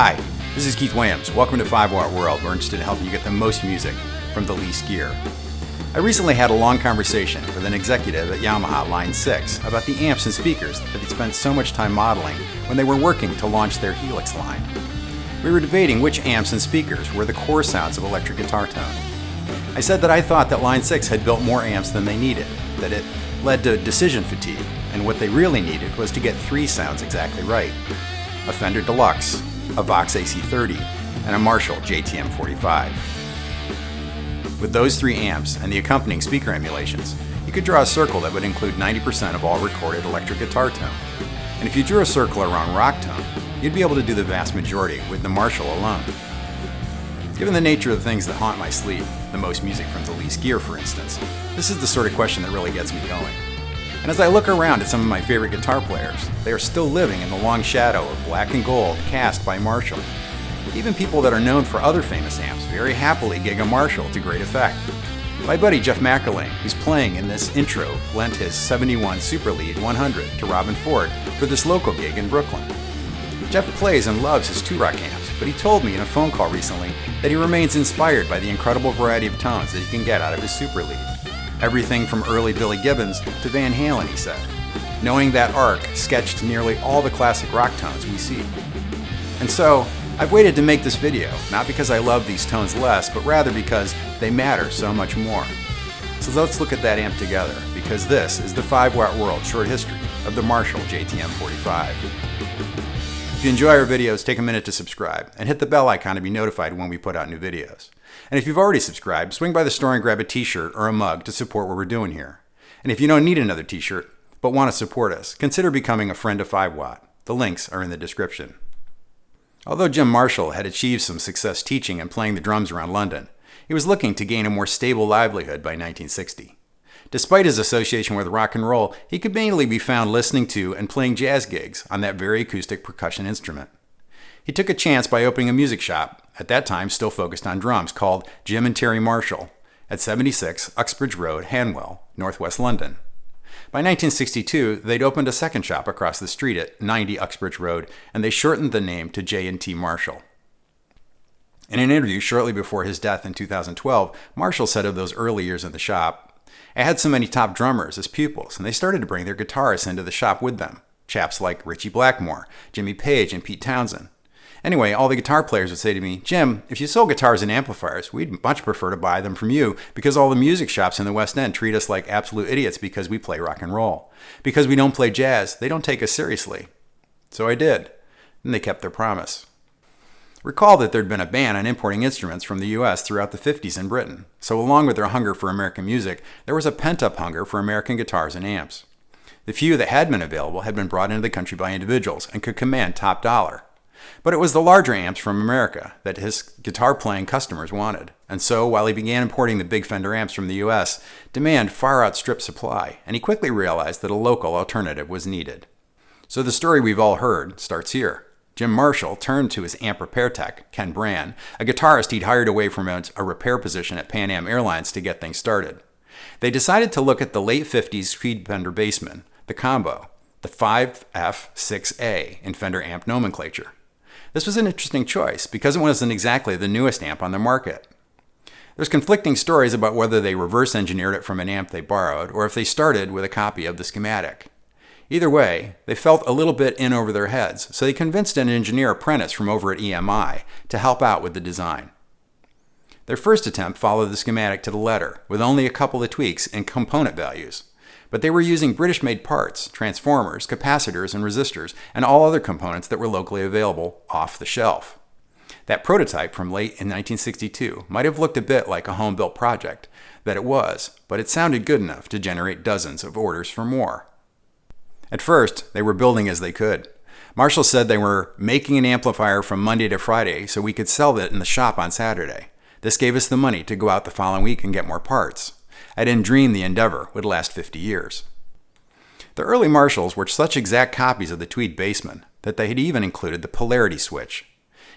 Hi, this is Keith Williams. Welcome to 5 Watt World. We're interested in helping you get the most music from the least gear. I recently had a long conversation with an executive at Yamaha Line 6 about the amps and speakers that they spent so much time modeling when they were working to launch their Helix line. We were debating which amps and speakers were the core sounds of electric guitar tone. I said that I thought that Line 6 had built more amps than they needed, that it led to decision fatigue, and what they really needed was to get 3 sounds exactly right: a Fender Deluxe, a Vox AC30, and a Marshall JTM45. With those 3 amps and the accompanying speaker emulations, you could draw a circle that would include 90% of all recorded electric guitar tone. And if you drew a circle around rock tone, you'd be able to do the vast majority with the Marshall alone. Given the nature of the things that haunt my sleep, the most music from the least gear for instance, this is the sort of question that really gets me going. And as I look around at some of my favorite guitar players, they are still living in the long shadow of black and gold cast by Marshall. Even people that are known for other famous amps very happily gig a Marshall to great effect. My buddy Jeff McErlain, who's playing in this intro, lent his 71 Super Lead 100 to Robin Ford for this local gig in Brooklyn. Jeff plays and loves his 2-rock amps, but he told me in a phone call recently that he remains inspired by the incredible variety of tones that he can get out of his Super Lead. Everything from early Billy Gibbons to Van Halen, he said, knowing that arc sketched nearly all the classic rock tones we see. And so, I've waited to make this video, not because I love these tones less, but rather because they matter so much more. So let's look at that amp together, because this is the 5 Watt World short history of the Marshall JTM45. If you enjoy our videos, take a minute to subscribe, and hit the bell icon to be notified when we put out new videos. And if you've already subscribed, swing by the store and grab a t-shirt or a mug to support what we're doing here. And if you don't need another t-shirt, but want to support us, consider becoming a friend of 5 Watt. The links are in the description. Although Jim Marshall had achieved some success teaching and playing the drums around London, he was looking to gain a more stable livelihood by 1960. Despite his association with rock and roll, he could mainly be found listening to and playing jazz gigs on that very acoustic percussion instrument. He took a chance by opening a music shop, at that time still focused on drums, called Jim and Terry Marshall, at 76 Uxbridge Road, Hanwell, northwest London. By 1962, they'd opened a second shop across the street at 90 Uxbridge Road, and they shortened the name to J&T Marshall. In an interview shortly before his death in 2012, Marshall said of those early years in the shop, "I had so many top drummers as pupils, and they started to bring their guitarists into the shop with them. Chaps like Ritchie Blackmore, Jimmy Page, and Pete Townsend. Anyway, all the guitar players would say to me, 'Jim, if you sold guitars and amplifiers, we'd much prefer to buy them from you because all the music shops in the West End treat us like absolute idiots because we play rock and roll. Because we don't play jazz, they don't take us seriously.' So I did, and they kept their promise." Recall that there'd been a ban on importing instruments from the US throughout the 50s in Britain, so along with their hunger for American music, there was a pent-up hunger for American guitars and amps. The few that had been available had been brought into the country by individuals and could command top dollar. But it was the larger amps from America that his guitar-playing customers wanted. And so, while he began importing the big Fender amps from the US, demand far outstripped supply, and he quickly realized that a local alternative was needed. So the story we've all heard starts here. Jim Marshall turned to his amp repair tech, Ken Brand, a guitarist he'd hired away from a repair position at Pan Am Airlines to get things started. They decided to look at the late 50s Creed Fender Bassman, the combo, the 5F6A in Fender amp nomenclature. This was an interesting choice because it wasn't exactly the newest amp on the market. There's conflicting stories about whether they reverse engineered it from an amp they borrowed or if they started with a copy of the schematic. Either way, they felt a little bit in over their heads, so they convinced an engineer apprentice from over at EMI to help out with the design. Their first attempt followed the schematic to the letter, with only a couple of tweaks in component values. But they were using British-made parts, transformers, capacitors, and resistors, and all other components that were locally available off the shelf. That prototype from late in 1962 might have looked a bit like a home-built project, that it was, but it sounded good enough to generate dozens of orders for more. At first, they were building as they could. Marshall said they were making an amplifier from Monday to Friday so we could sell it in the shop on Saturday. This gave us the money to go out the following week and get more parts. I didn't dream the endeavor would last 50 years. The early Marshalls were such exact copies of the Tweed Bassman that they had even included the polarity switch.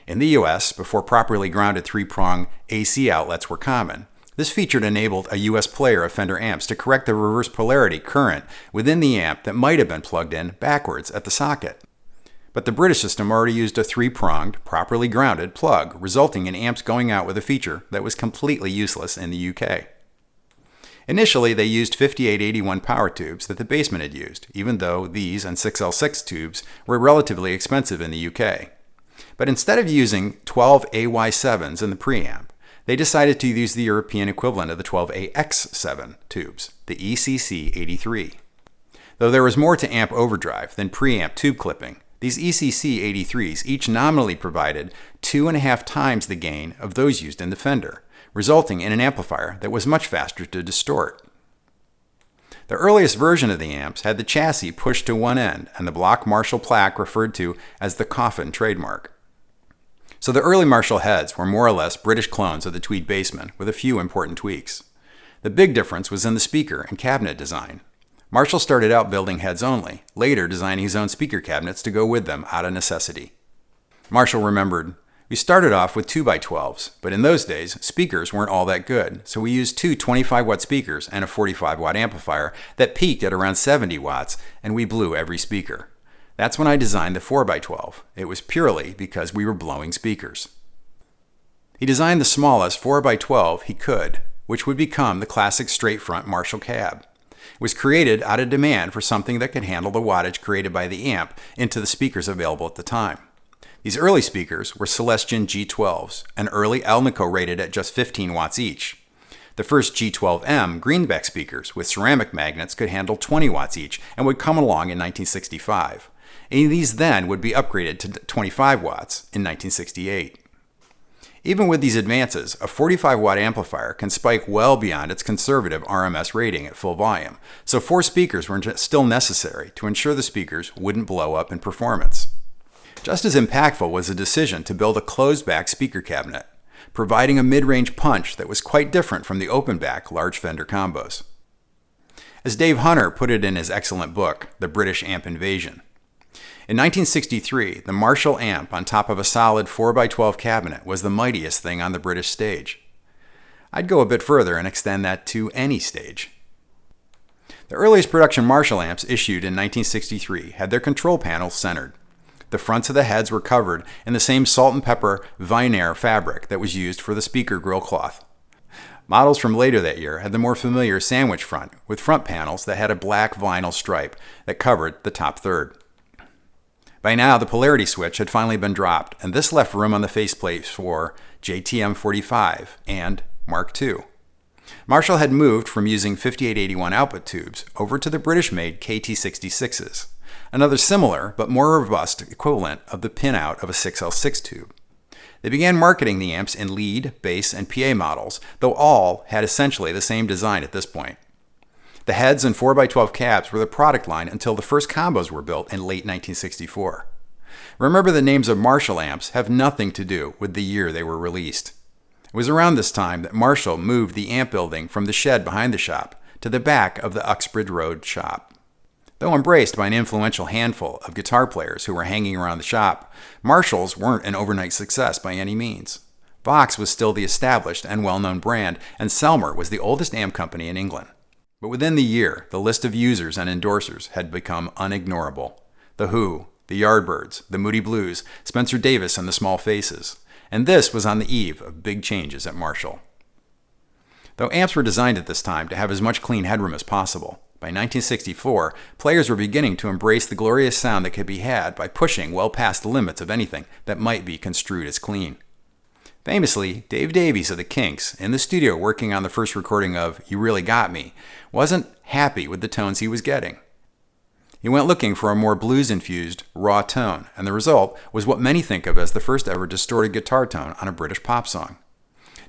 In the US, before properly grounded 3-prong AC outlets were common, this feature enabled a US player of Fender amps to correct the reverse polarity current within the amp that might have been plugged in backwards at the socket. But the British system already used a 3-pronged, properly grounded plug, resulting in amps going out with a feature that was completely useless in the UK. Initially, they used 5881 power tubes that the Bassman had used, even though these and 6L6 tubes were relatively expensive in the UK. But instead of using 12 AY7s in the preamp, they decided to use the European equivalent of the 12AX7 tubes, the ECC83. Though there was more to amp overdrive than preamp tube clipping, these ECC83s each nominally provided 2.5 times the gain of those used in the Fender, resulting in an amplifier that was much faster to distort. The earliest version of the amps had the chassis pushed to one end and the block Marshall plaque referred to as the coffin trademark. So the early Marshall heads were more or less British clones of the Tweed Bassman with a few important tweaks. The big difference was in the speaker and cabinet design. Marshall started out building heads only, later designing his own speaker cabinets to go with them out of necessity. Marshall remembered, "We started off with 2x12s, but in those days, speakers weren't all that good, so we used two 25-watt speakers and a 45-watt amplifier that peaked at around 70 watts, and we blew every speaker. That's when I designed the 4x12. It was purely because we were blowing speakers." He designed the smallest 4x12 he could, which would become the classic straight-front Marshall cab. It was created out of demand for something that could handle the wattage created by the amp into the speakers available at the time. These early speakers were Celestion G12s, an early Alnico rated at just 15 watts each. The first G12M greenback speakers with ceramic magnets could handle 20 watts each and would come along in 1965. And these then would be upgraded to 25 watts in 1968. Even with these advances, a 45-watt amplifier can spike well beyond its conservative RMS rating at full volume, so 4 speakers were still necessary to ensure the speakers wouldn't blow up in performance. Just as impactful was the decision to build a closed-back speaker cabinet, providing a mid-range punch that was quite different from the open-back large Fender combos. As Dave Hunter put it in his excellent book, The British Amp Invasion, in 1963, the Marshall amp on top of a solid 4x12 cabinet was the mightiest thing on the British stage. I'd go a bit further and extend that to any stage. The earliest production Marshall amps issued in 1963 had their control panels centered. The fronts of the heads were covered in the same salt and pepper Vinair fabric that was used for the speaker grill cloth. Models from later that year had the more familiar sandwich front with front panels that had a black vinyl stripe that covered the top third. By now, the polarity switch had finally been dropped, and this left room on the faceplates for JTM45 and Mark II. Marshall had moved from using 5881 output tubes over to the British-made KT66s, another similar but more robust equivalent of the pin-out of a 6L6 tube. They began marketing the amps in lead, bass, and PA models, though all had essentially the same design at this point. The heads and 4x12 cabs were the product line until the first combos were built in late 1964. Remember, the names of Marshall amps have nothing to do with the year they were released. It was around this time that Marshall moved the amp building from the shed behind the shop to the back of the Uxbridge Road shop. Though embraced by an influential handful of guitar players who were hanging around the shop, Marshalls weren't an overnight success by any means. Vox was still the established and well-known brand, and Selmer was the oldest amp company in England. But within the year, the list of users and endorsers had become unignorable. The Who, the Yardbirds, the Moody Blues, Spencer Davis, and the Small Faces. And this was on the eve of big changes at Marshall. Though amps were designed at this time to have as much clean headroom as possible, by 1964, players were beginning to embrace the glorious sound that could be had by pushing well past the limits of anything that might be construed as clean. Famously, Dave Davies of the Kinks, in the studio working on the first recording of You Really Got Me, wasn't happy with the tones he was getting. He went looking for a more blues-infused, raw tone, and the result was what many think of as the first ever distorted guitar tone on a British pop song.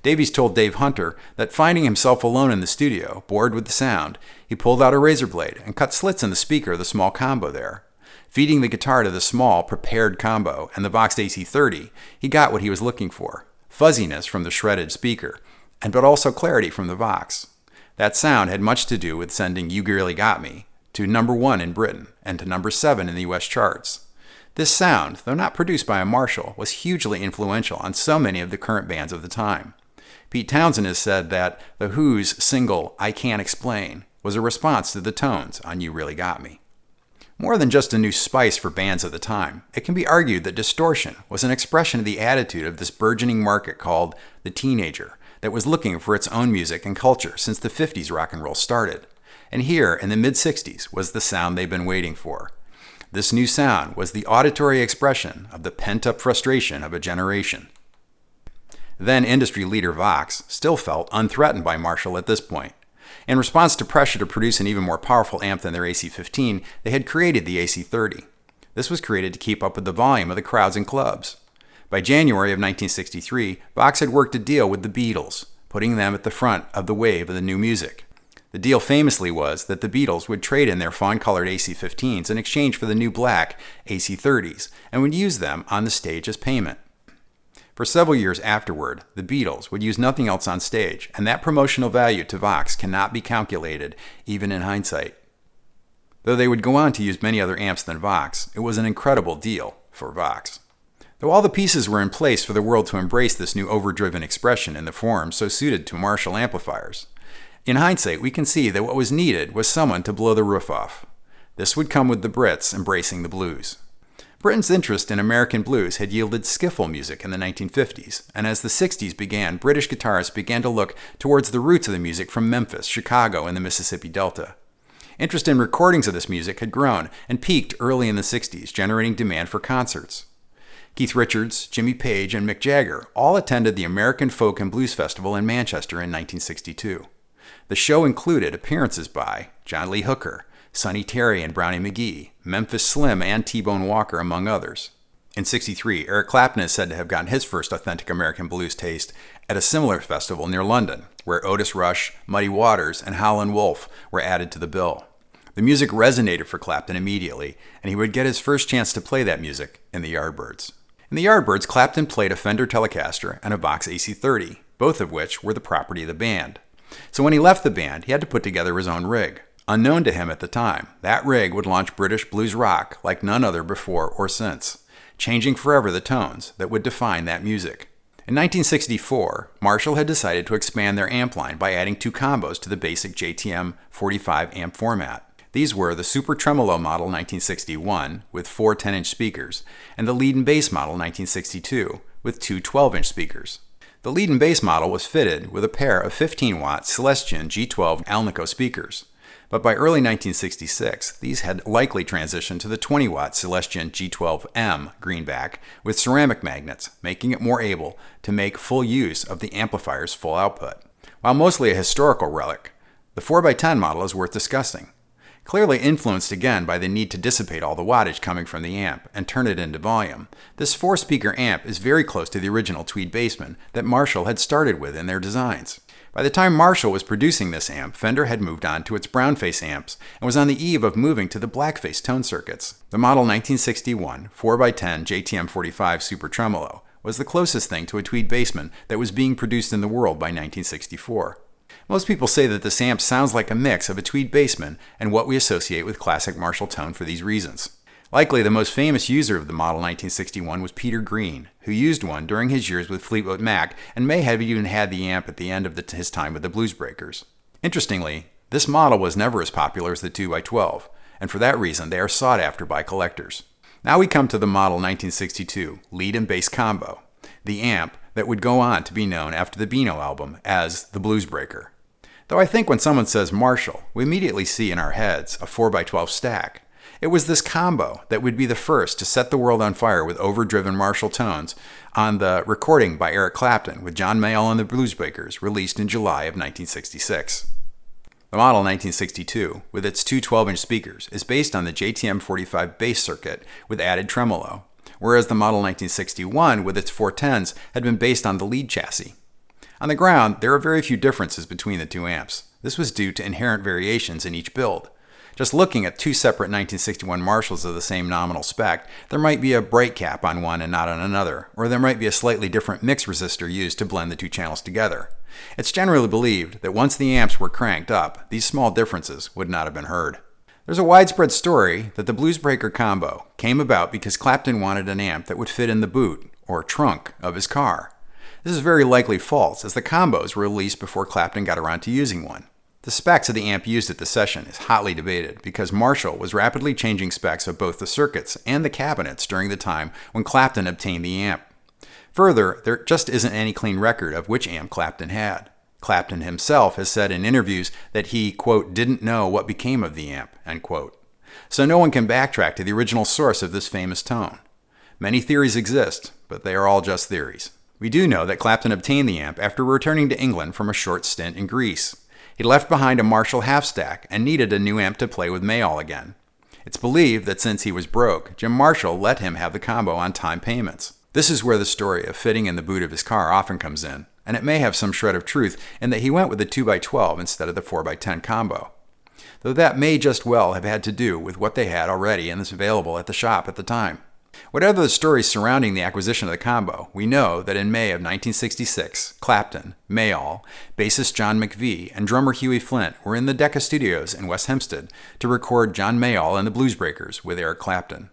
Davies told Dave Hunter that finding himself alone in the studio, bored with the sound, he pulled out a razor blade and cut slits in the speaker of the small combo there. Feeding the guitar to the small, prepared combo and the Vox AC30, he got what he was looking for. Fuzziness from the shredded speaker, but also clarity from the Vox. That sound had much to do with sending You Really Got Me to number 1 in Britain and to number 7 in the US charts. This sound, though not produced by a Marshall, was hugely influential on so many of the current bands of the time. Pete Townsend has said that The Who's single I Can't Explain was a response to the tones on You Really Got Me. More than just a new spice for bands at the time, it can be argued that distortion was an expression of the attitude of this burgeoning market called the teenager that was looking for its own music and culture since the 50s rock and roll started. And here, in the mid-60s, was the sound they've been waiting for. This new sound was the auditory expression of the pent-up frustration of a generation. Then industry leader Vox still felt unthreatened by Marshall at this point. In response to pressure to produce an even more powerful amp than their AC-15, they had created the AC-30. This was created to keep up with the volume of the crowds and clubs. By January of 1963, Vox had worked a deal with the Beatles, putting them at the front of the wave of the new music. The deal famously was that the Beatles would trade in their fawn-colored AC-15s in exchange for the new black AC-30s and would use them on the stage as payment. For several years afterward, the Beatles would use nothing else on stage, and that promotional value to Vox cannot be calculated, even in hindsight. Though they would go on to use many other amps than Vox, it was an incredible deal for Vox. Though all the pieces were in place for the world to embrace this new overdriven expression in the form so suited to Marshall amplifiers, in hindsight we can see that what was needed was someone to blow the roof off. This would come with the Brits embracing the blues. Britain's interest in American blues had yielded skiffle music in the 1950s, and as the 60s began, British guitarists began to look towards the roots of the music from Memphis, Chicago, and the Mississippi Delta. Interest in recordings of this music had grown and peaked early in the 60s, generating demand for concerts. Keith Richards, Jimmy Page, and Mick Jagger all attended the American Folk and Blues Festival in Manchester in 1962. The show included appearances by John Lee Hooker, Sonny Terry and Brownie McGhee, Memphis Slim, and T-Bone Walker, among others. In '63, Eric Clapton is said to have gotten his first authentic American blues taste at a similar festival near London, where Otis Rush, Muddy Waters, and Howlin' Wolf were added to the bill. The music resonated for Clapton immediately, and he would get his first chance to play that music in the Yardbirds. In the Yardbirds, Clapton played a Fender Telecaster and a Vox AC-30, both of which were the property of the band. So when he left the band, he had to put together his own rig. Unknown to him at the time, that rig would launch British blues rock like none other before or since, changing forever the tones that would define that music. In 1964, Marshall had decided to expand their amp line by adding two combos to the basic JTM45 amp format. These were the Super Tremolo Model 1961 with four 10-inch speakers, and the Lead and Bass Model 1962 with two 12-inch speakers. The Lead and Bass model was fitted with a pair of 15-watt Celestion G12 Alnico speakers. But by early 1966, these had likely transitioned to the 20-watt Celestion G12M greenback with ceramic magnets, making it more able to make full use of the amplifier's full output. While mostly a historical relic, the 4x10 model is worth discussing. Clearly influenced again by the need to dissipate all the wattage coming from the amp and turn it into volume, this 4-speaker amp is very close to the original Tweed Bassman that Marshall had started with in their designs. By the time Marshall was producing this amp, Fender had moved on to its brownface amps and was on the eve of moving to the blackface tone circuits. The model 1961 4x10 JTM45 Super Tremolo was the closest thing to a Tweed Bassman that was being produced in the world by 1964. Most people say that this amp sounds like a mix of a Tweed Bassman and what we associate with classic Marshall tone for these reasons. Likely the most famous user of the model 1961 was Peter Green, who used one during his years with Fleetwood Mac and may have even had the amp at the end of his time with the Bluesbreakers. Interestingly, this model was never as popular as the 2x12, and for that reason they are sought after by collectors. Now we come to the model 1962 Lead and Bass Combo, the amp that would go on to be known after the Beano album as the Bluesbreaker. Though I think when someone says Marshall, we immediately see in our heads a 4x12 stack. It was this combo that would be the first to set the world on fire with overdriven Marshall tones on the recording by Eric Clapton with John Mayall and the Bluesbreakers, released in July of 1966. The model 1962, with its two 12-inch speakers, is based on the JTM45 bass circuit with added tremolo, whereas the model 1961 with its 410s had been based on the lead chassis. On the ground, there are very few differences between the two amps. This was due to inherent variations in each build. Just looking at two separate 1961 Marshalls of the same nominal spec, there might be a bright cap on one and not on another, or there might be a slightly different mix resistor used to blend the two channels together. It's generally believed that once the amps were cranked up, these small differences would not have been heard. There's a widespread story that the Bluesbreaker combo came about because Clapton wanted an amp that would fit in the boot, or trunk, of his car. This is very likely false, as the combos were released before Clapton got around to using one. The specs of the amp used at the session is hotly debated because Marshall was rapidly changing specs of both the circuits and the cabinets during the time when Clapton obtained the amp. Further, there just isn't any clean record of which amp Clapton had. Clapton himself has said in interviews that he, quote, didn't know what became of the amp, end quote. So no one can backtrack to the original source of this famous tone. Many theories exist, but they are all just theories. We do know that Clapton obtained the amp after returning to England from a short stint in Greece. He left behind a Marshall half-stack and needed a new amp to play with Mayall again. It's believed that since he was broke, Jim Marshall let him have the combo on time payments. This is where the story of fitting in the boot of his car often comes in, and it may have some shred of truth in that he went with the 2x12 instead of the 4x10 combo. Though that may just well have had to do with what they had already and is available at the shop at the time. Whatever the stories surrounding the acquisition of the combo, we know that in May of 1966, Clapton, Mayall, bassist John McVie, and drummer Huey Flint were in the Decca Studios in West Hempstead to record John Mayall and the Bluesbreakers with Eric Clapton.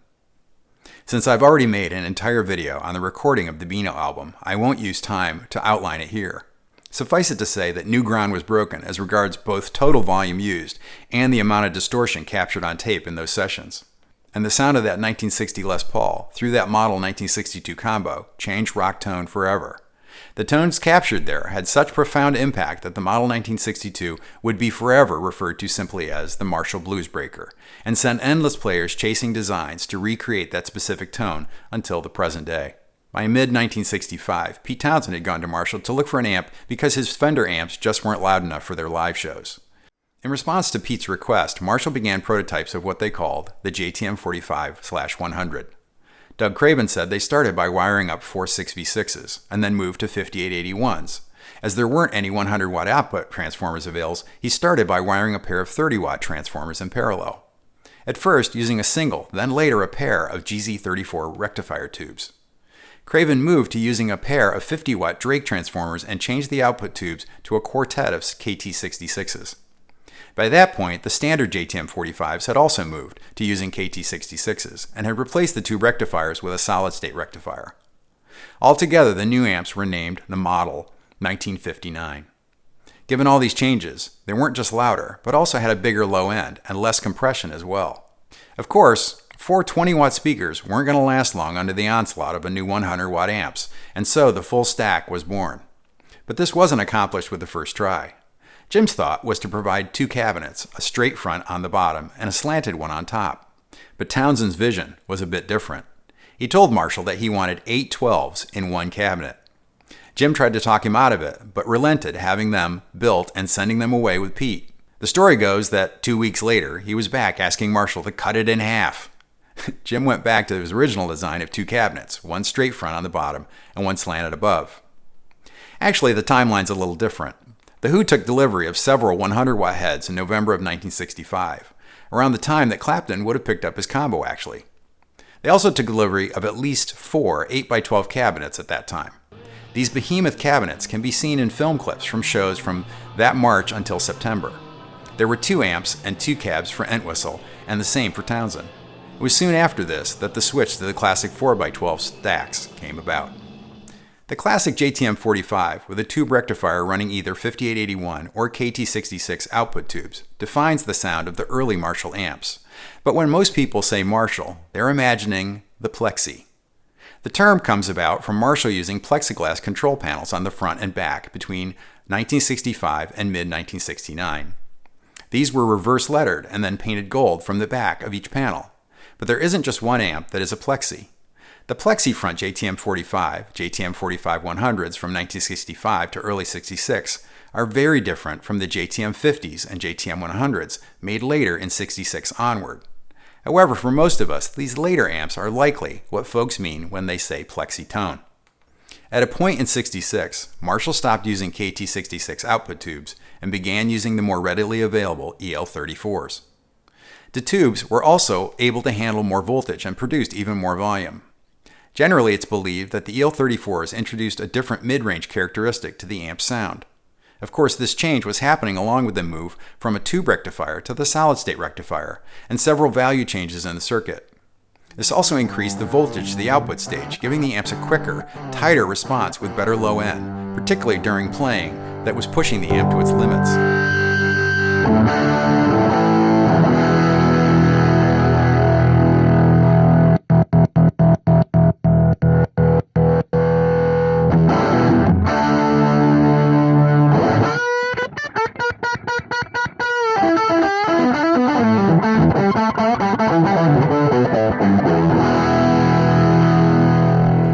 Since I've already made an entire video on the recording of the Beano album, I won't use time to outline it here. Suffice it to say that new ground was broken as regards both total volume used and the amount of distortion captured on tape in those sessions. And the sound of that 1960 Les Paul, through that model 1962 combo, changed rock tone forever. The tones captured there had such profound impact that the model 1962 would be forever referred to simply as the Marshall Bluesbreaker, and sent endless players chasing designs to recreate that specific tone until the present day. By mid-1965, Pete Townshend had gone to Marshall to look for an amp because his Fender amps just weren't loud enough for their live shows. In response to Pete's request, Marshall began prototypes of what they called the JTM45/100. Doug Craven said they started by wiring up 4 6v6s and then moved to 5881s. As there weren't any 100-watt output transformers available, he started by wiring a pair of 30-watt transformers in parallel. At first using a single, then later a pair of GZ34 rectifier tubes. Craven moved to using a pair of 50-watt Drake transformers and changed the output tubes to a quartet of KT66s. By that point, the standard JTM45s had also moved to using KT66s and had replaced the tube rectifiers with a solid-state rectifier. Altogether, the new amps were named the Model 1959. Given all these changes, they weren't just louder, but also had a bigger low end and less compression as well. Of course, 4 20-watt speakers weren't going to last long under the onslaught of a new 100-watt amps, and so the full stack was born. But this wasn't accomplished with the first try. Jim's thought was to provide 2 cabinets, a straight front on the bottom and a slanted one on top. But Townshend's vision was a bit different. He told Marshall that he wanted 8 12s in one cabinet. Jim tried to talk him out of it, but relented, having them built and sending them away with Pete. The story goes that 2 weeks later, he was back asking Marshall to cut it in half. Jim went back to his original design of 2 cabinets, one straight front on the bottom and one slanted above. Actually, the timeline's a little different. The Who took delivery of several 100-watt heads in November of 1965, around the time that Clapton would have picked up his combo, actually. They also took delivery of at least 4 8x12 cabinets at that time. These behemoth cabinets can be seen in film clips from shows from that March until September. There were 2 amps and 2 cabs for Entwistle, and the same for Townshend. It was soon after this that the switch to the classic 4x12 stacks came about. The classic JTM45, with a tube rectifier running either 5881 or KT66 output tubes, defines the sound of the early Marshall amps. But when most people say Marshall, they're imagining the plexi. The term comes about from Marshall using plexiglass control panels on the front and back between 1965 and mid-1969. These were reverse lettered and then painted gold from the back of each panel. But there isn't just one amp that is a plexi. The plexi front JTM45, JTM45-100s from 1965 to early 66 are very different from the JTM50s and JTM100s made later in 66 onward. However, for most of us, these later amps are likely what folks mean when they say plexi tone. At a point in 66, Marshall stopped using KT66 output tubes and began using the more readily available EL34s. The tubes were also able to handle more voltage and produced even more volume. Generally, it's believed that the EL34s introduced a different mid-range characteristic to the amp's sound. Of course, this change was happening along with the move from a tube rectifier to the solid-state rectifier, and several value changes in the circuit. This also increased the voltage to the output stage, giving the amps a quicker, tighter response with better low end, particularly during playing that was pushing the amp to its limits.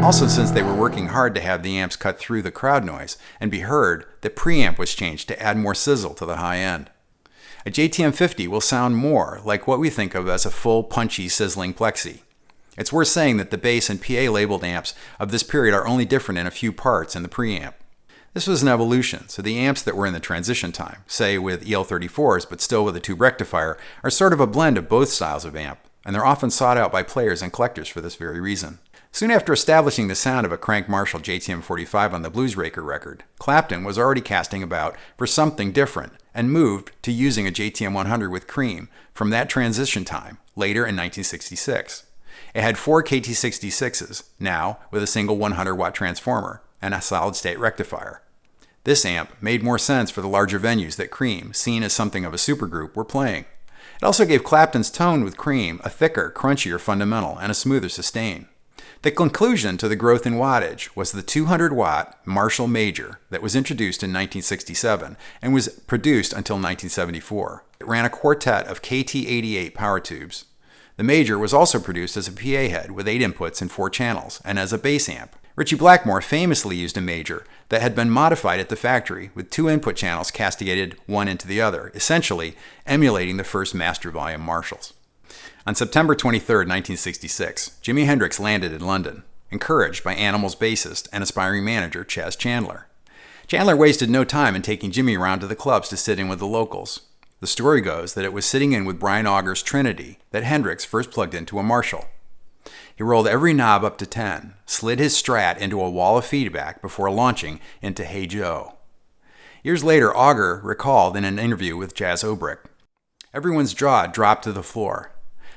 Also, since they were working hard to have the amps cut through the crowd noise and be heard, the preamp was changed to add more sizzle to the high end. A JTM50 will sound more like what we think of as a full, punchy, sizzling plexi. It's worth saying that the bass and PA labeled amps of this period are only different in a few parts in the preamp. This was an evolution, so the amps that were in the transition time, say with EL34s but still with a tube rectifier, are sort of a blend of both styles of amp, and they're often sought out by players and collectors for this very reason. Soon after establishing the sound of a crank Marshall JTM45 on the bluesbreaker record, Clapton was already casting about for something different and moved to using a JTM100 with Cream from that transition time, later in 1966. It had 4 KT66s, now with a single 100-watt transformer and a solid-state rectifier. This amp made more sense for the larger venues that Cream, seen as something of a supergroup, were playing. It also gave Clapton's tone with Cream a thicker, crunchier fundamental and a smoother sustain. The conclusion to the growth in wattage was the 200-watt Marshall Major that was introduced in 1967 and was produced until 1974. It ran a quartet of KT88 power tubes. The Major was also produced as a PA head with 8 inputs and 4 channels, and as a bass amp. Ritchie Blackmore famously used a Major that had been modified at the factory with 2 input channels castigated one into the other, essentially emulating the first master volume Marshalls. On September 23, 1966, Jimi Hendrix landed in London, encouraged by Animal's bassist and aspiring manager Chas Chandler. Chandler wasted no time in taking Jimi around to the clubs to sit in with the locals. The story goes that it was sitting in with Brian Auger's Trinity that Hendrix first plugged into a Marshall. He rolled every knob up to 10, slid his Strat into a wall of feedback before launching into Hey Joe. Years later, Auger recalled in an interview with Jazz Obrick, "Everyone's jaw dropped to the floor.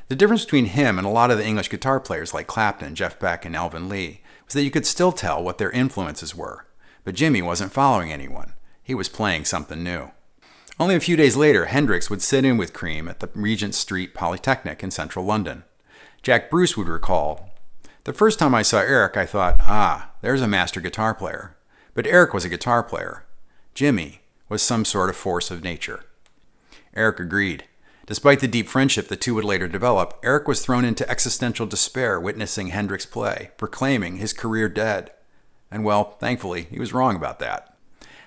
The difference between him and a lot of the English guitar players like Clapton, Jeff Beck, and Alvin Lee was that you could still tell what their influences were. But Jimi wasn't following anyone. He was playing something new." Only a few days later, Hendrix would sit in with Cream at the Regent Street Polytechnic in central London. Jack Bruce would recall, "The first time I saw Eric, I thought, there's a master guitar player. But Eric was a guitar player. Jimi was some sort of force of nature." Eric agreed. Despite the deep friendship the two would later develop, Eric was thrown into existential despair witnessing Hendrix play, proclaiming his career dead. And well, thankfully, he was wrong about that.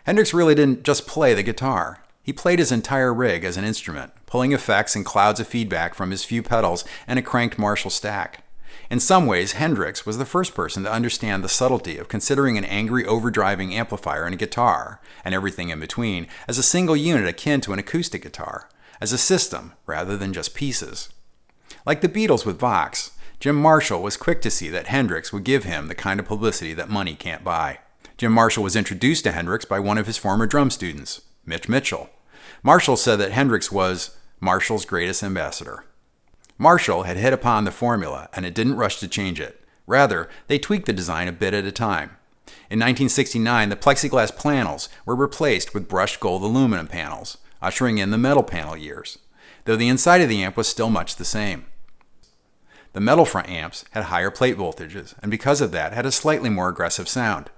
Hendrix really didn't just play the guitar. He played his entire rig as an instrument, pulling effects and clouds of feedback from his few pedals and a cranked Marshall stack. In some ways, Hendrix was the first person to understand the subtlety of considering an angry overdriving amplifier and a guitar, and everything in between, as a single unit akin to an acoustic guitar, as a system rather than just pieces. Like the Beatles with Vox, Jim Marshall was quick to see that Hendrix would give him the kind of publicity that money can't buy. Jim Marshall was introduced to Hendrix by one of his former drum students, Mitch Mitchell. Marshall said that Hendrix was Marshall's greatest ambassador. Marshall had hit upon the formula, and it didn't rush to change it. Rather, they tweaked the design a bit at a time. In 1969, the plexiglass panels were replaced with brushed gold aluminum panels, ushering in the metal panel years, though the inside of the amp was still much the same. The metal front amps had higher plate voltages, and because of that had a slightly more aggressive sound.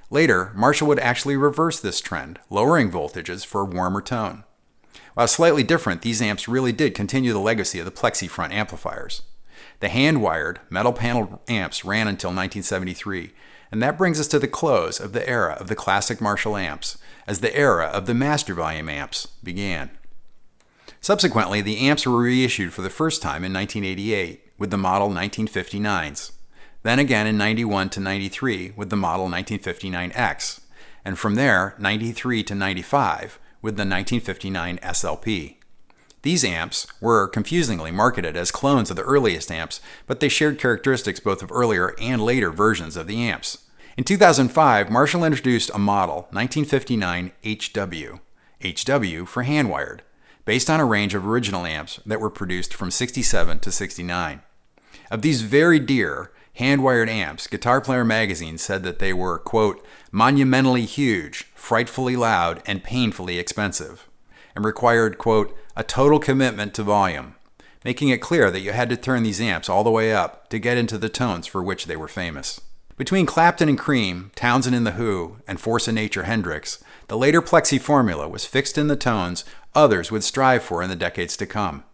Later, Marshall would actually reverse this trend, lowering voltages for a warmer tone. While slightly different, these amps really did continue the legacy of the plexi front amplifiers. The hand-wired, metal-paneled amps ran until 1973, and that brings us to the close of the era of the classic Marshall amps, as the era of the master volume amps began. Subsequently, the amps were reissued for the first time in 1988 with the model 1959s, then again in 91 to 93 with the model 1959X, and from there 93 to 95 with the 1959 SLP. These amps were confusingly marketed as clones of the earliest amps, but they shared characteristics both of earlier and later versions of the amps. In 2005, Marshall introduced a model 1959 HW for hand-wired, based on a range of original amps that were produced from 67 to 69. Of these very dear hand-wired amps, Guitar Player magazine said that they were, quote, monumentally huge, frightfully loud, and painfully expensive. and required, quote, a total commitment to volume, making it clear that you had to turn these amps all the way up to get into the tones for which they were famous. Between Clapton and Cream, Townsend and The Who, and Force of Nature Hendrix, the later plexi formula was fixed in the tones others would strive for in the decades to come.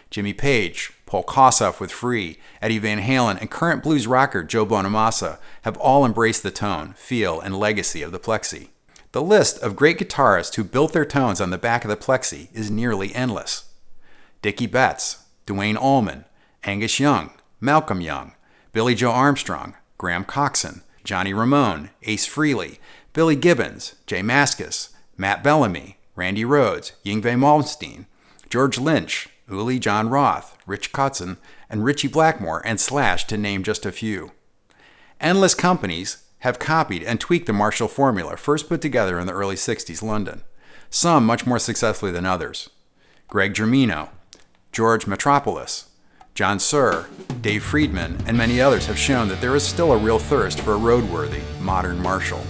Jimmy Page, Paul Kossoff with Free, Eddie Van Halen, and current blues rocker Joe Bonamassa have all embraced the tone, feel, and legacy of the plexi. The list of great guitarists who built their tones on the back of the plexi is nearly endless. Dickie Betts, Duane Allman, Angus Young, Malcolm Young, Billy Joe Armstrong, Graham Coxon, Johnny Ramone, Ace Frehley, Billy Gibbons, Jay Mascis, Matt Bellamy, Randy Rhoads, Yngwie Malmsteen, George Lynch, Uli John Roth, Rich Kotzen, and Ritchie Blackmore, and Slash, to name just a few. Endless companies have copied and tweaked the Marshall formula first put together in the early 60s London, some much more successfully than others. Greg Germino, George Metropolis, John Suhr, Dave Friedman, and many others have shown that there is still a real thirst for a roadworthy, modern Marshall.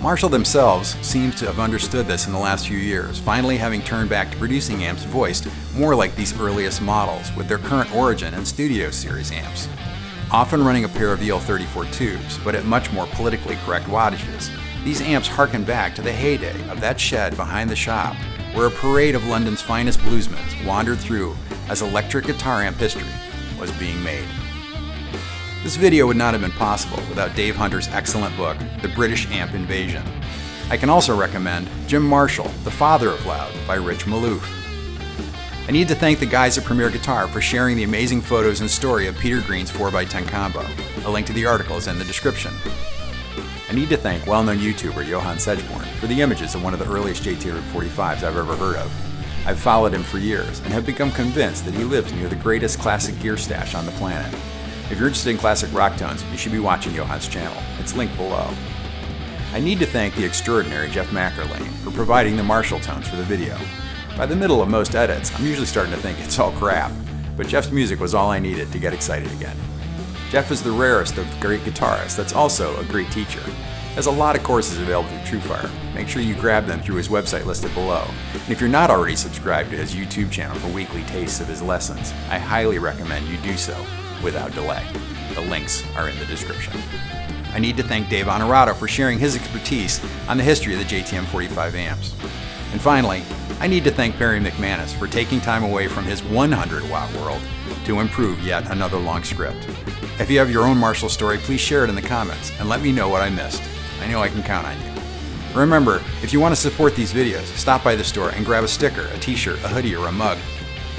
Marshall themselves seem to have understood this in the last few years, finally having turned back to producing amps voiced more like these earliest models with their current Origin and Studio Series amps. Often running a pair of EL34 tubes, but at much more politically correct wattages, these amps harken back to the heyday of that shed behind the shop where a parade of London's finest bluesmen wandered through as electric guitar amp history was being made. This video would not have been possible without Dave Hunter's excellent book, The British Amp Invasion. I can also recommend Jim Marshall, The Father of Loud by Rich Maloof. I need to thank the guys at Premier Guitar for sharing the amazing photos and story of Peter Green's 4x10 combo. A link to the article is in the description. I need to thank well-known YouTuber Johan Segeborn for the images of one of the earliest JTM45s I've ever heard of. I've followed him for years and have become convinced that he lives near the greatest classic gear stash on the planet. If you're interested in classic rock tones, you should be watching Johan's channel. It's linked below. I need to thank the extraordinary Jeff McErlain for providing the Marshall tones for the video. By the middle of most edits, I'm usually starting to think it's all crap, but Jeff's music was all I needed to get excited again. Jeff is the rarest of great guitarists that's also a great teacher. There's a lot of courses available through TrueFire. Make sure you grab them through his website listed below. And if you're not already subscribed to his YouTube channel for weekly tastes of his lessons, I highly recommend you do so without delay. The links are in the description. I need to thank Dave Honorato for sharing his expertise on the history of the JTM45 amps. And finally, I need to thank Barry McManus for taking time away from his 100-watt world to improve yet another long script. If you have your own Marshall story, please share it in the comments and let me know what I missed. I know I can count on you. Remember, if you want to support these videos, stop by the store and grab a sticker, a t-shirt, a hoodie, or a mug.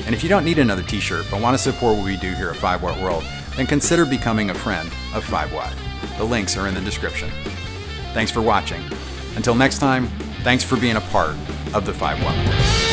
And if you don't need another t-shirt but want to support what we do here at 5-Watt World, then consider becoming a friend of 5-Watt. The links are in the description. Thanks for watching. Until next time, thanks for being a part of the 5-Watt World.